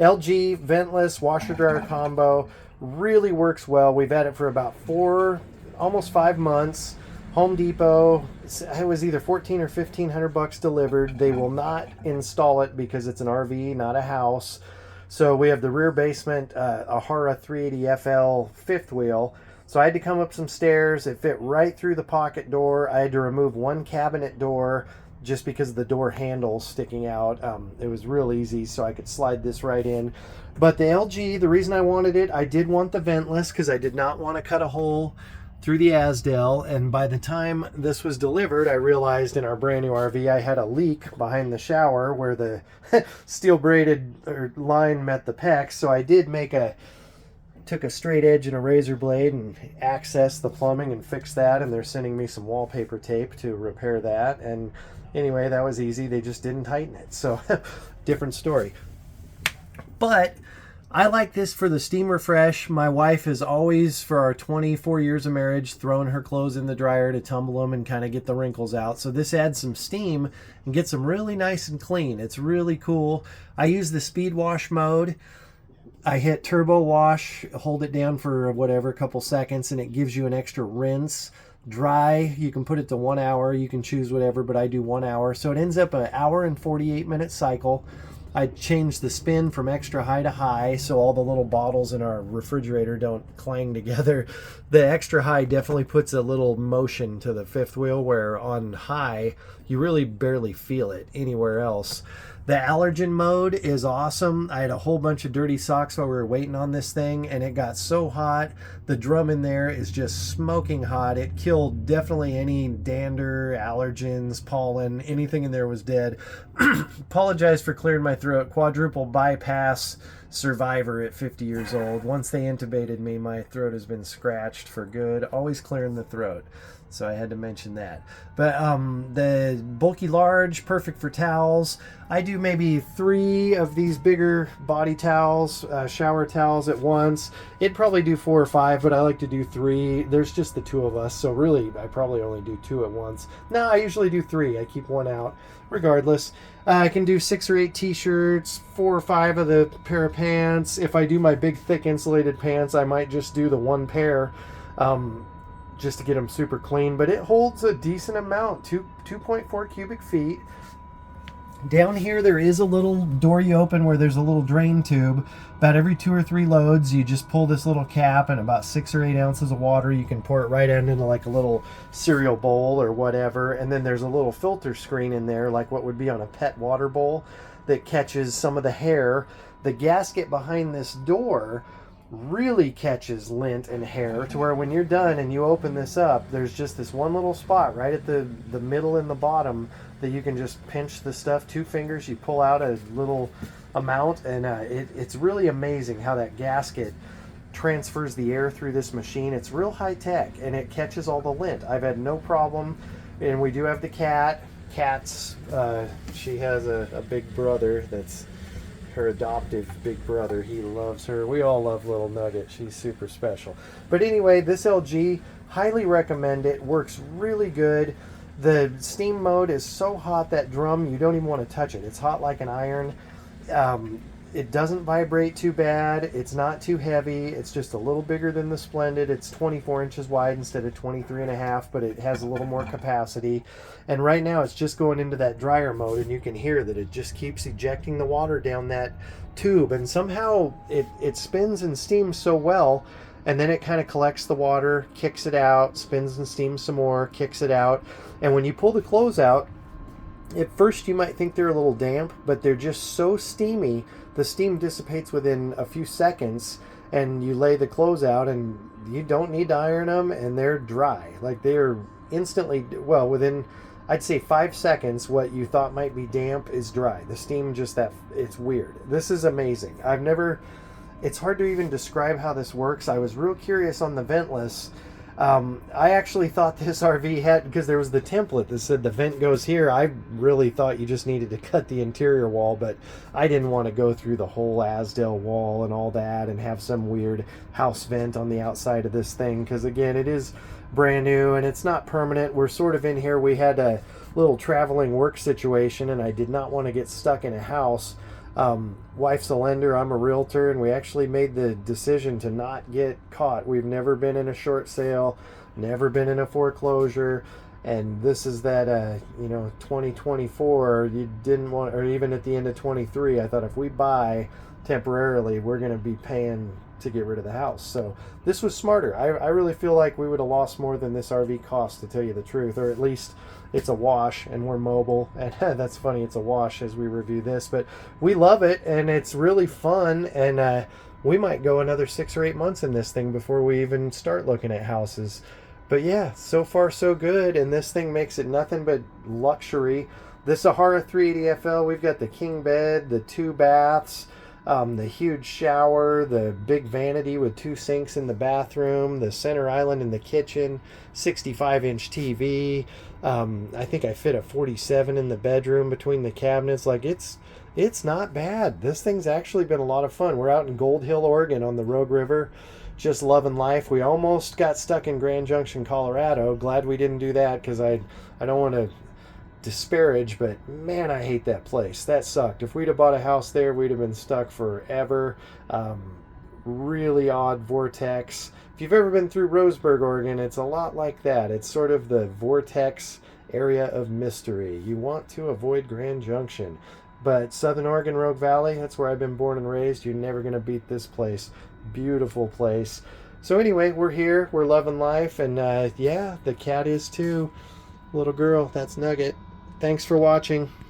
LG ventless washer dryer combo, really works well. We've had it for about almost 5 months. Home Depot, it was either 14 or 1500 bucks delivered. They will not install it because it's an RV, not a house. So we have the rear basement Ahara 380FL fifth wheel. So I had to come up some stairs. It fit right through the pocket door. I had to remove one cabinet door just because of the door handle sticking out. It was real easy, so I could slide this right in. But the LG, the reason I wanted it, I did want the ventless because I did not want to cut a hole through the Asdel, and by the time this was delivered, I realized in our brand new RV I had a leak behind the shower where the steel braided line met the PEX. So I did took a straight edge and a razor blade and accessed the plumbing and fixed that, and they're sending me some wallpaper tape to repair that. And anyway, that was easy. They just didn't tighten it, so different story. But I like this for the steam refresh. My wife has always, for our 24 years of marriage, thrown her clothes in the dryer to tumble them and kind of get the wrinkles out. So this adds some steam and gets them really nice and clean. It's really cool. I use the speed wash mode. I hit turbo wash, hold it down for whatever, a couple seconds, and it gives you an extra rinse. Dry, you can put it to 1 hour. You can choose whatever, but I do 1 hour. So it ends up an hour and 48-minute cycle. I changed the spin from extra high to high so all the little bottles in our refrigerator don't clang together. The extra high definitely puts a little motion to the fifth wheel, where on high you really barely feel it anywhere else. The allergen mode is awesome. I had a whole bunch of dirty socks while we were waiting on this thing, and it got so hot. The drum in there is just smoking hot. It killed definitely any dander, allergens, pollen, anything in there was dead. Apologize for clearing my throat. Quadruple bypass survivor at 50 years old. Once they intubated me, my throat has been scratched for good. Always clearing the throat. So I had to mention that. But the bulky large, perfect for towels. I do maybe 3 of these bigger body towels, shower towels at once. It'd probably do 4 or 5, but I like to do 3. There's just the 2 of us, so really I probably only do 2 at once. No, I usually do 3. I keep 1 out regardless. I can do 6 or 8 t-shirts, 4 or 5 of the pair of pants. If I do my big thick insulated pants, I might just do the 1 pair. Just to get them super clean, but it holds a decent amount, 2.4 cubic feet. Down here there is a little door you open where there's a little drain tube. About every 2 or 3 loads you just pull this little cap, and about 6 or 8 ounces of water you can pour it right into like a little cereal bowl or whatever. And then there's a little filter screen in there, like what would be on a pet water bowl, that catches some of the hair. The gasket behind this door really catches lint and hair, to where when you're done and you open this up, there's just this one little spot right at the middle and the bottom that you can just pinch the stuff, 2 fingers, you pull out a little amount, and it's really amazing how that gasket transfers the air through this machine. It's real high tech, and it catches all the lint. I've had no problem. And we do have the cat's she has a big brother that's her adoptive big brother. He loves her. We all love little Nugget. She's super special. But anyway, this LG, highly recommend it. Works really good. The steam mode is so hot, that drum, you don't even want to touch it. It's hot like an iron. It doesn't vibrate too bad. It's not too heavy. It's just a little bigger than the Splendid. It's 24 inches wide instead of 23 and a half, but it has a little more capacity. And right now it's just going into that dryer mode, and you can hear that it just keeps ejecting the water down that tube. And somehow it spins and steams so well, and then it kind of collects the water, kicks it out, spins and steams some more, kicks it out. And when you pull the clothes out, at first you might think they're a little damp, but they're just so steamy. The steam dissipates within a few seconds, and you lay the clothes out and you don't need to iron them, and they're dry. Like, they're instantly, well, within, I'd say 5 seconds, what you thought might be damp is dry. The steam just it's weird. This is amazing. It's hard to even describe how this works. I was real curious on the ventless. I actually thought this RV had, because there was the template that said the vent goes here, I really thought you just needed to cut the interior wall, but I didn't want to go through the whole Asdel wall and all that and have some weird house vent on the outside of this thing, because again, it is brand new and it's not permanent. We're sort of in here, we had a little traveling work situation, and I did not want to get stuck in a house Wife's a lender, I'm a realtor, and we actually made the decision to not get caught. We've never been in a short sale, never been in a foreclosure, and this is that 2024 you didn't want, or even at the end of 23, I thought if we buy temporarily, we're going to be paying to get rid of the house. So this was smarter. I really feel like we would have lost more than this RV cost, to tell you the truth, or at least it's a wash and we're mobile. And that's funny, it's a wash as we review this, but we love it and it's really fun. And we might go another 6 or 8 months in this thing before we even start looking at houses. But yeah, so far so good, and this thing makes it nothing but luxury. This Ahara 380FL, we've got the king bed, the 2 baths, the huge shower, the big vanity with 2 sinks in the bathroom, the center island in the kitchen, 65-inch TV. I think I fit a 47 in the bedroom between the cabinets. Like, it's not bad. This thing's actually been a lot of fun. We're out in Gold Hill, Oregon on the Rogue River, just loving life. We almost got stuck in Grand Junction, Colorado. Glad we didn't do that, because I don't want to disparage, but man, I hate that place. That sucked. If we'd have bought a house there, we'd have been stuck forever. Really odd vortex. If you've ever been through Roseburg, Oregon, it's a lot like that. It's sort of the vortex area of mystery. You want to avoid Grand Junction. But Southern Oregon, Rogue Valley, that's where I've been born and raised. You're never going to beat this place. Beautiful place. So anyway, we're here. We're loving life. And yeah, the cat is too. Little girl, that's Nugget. Thanks for watching.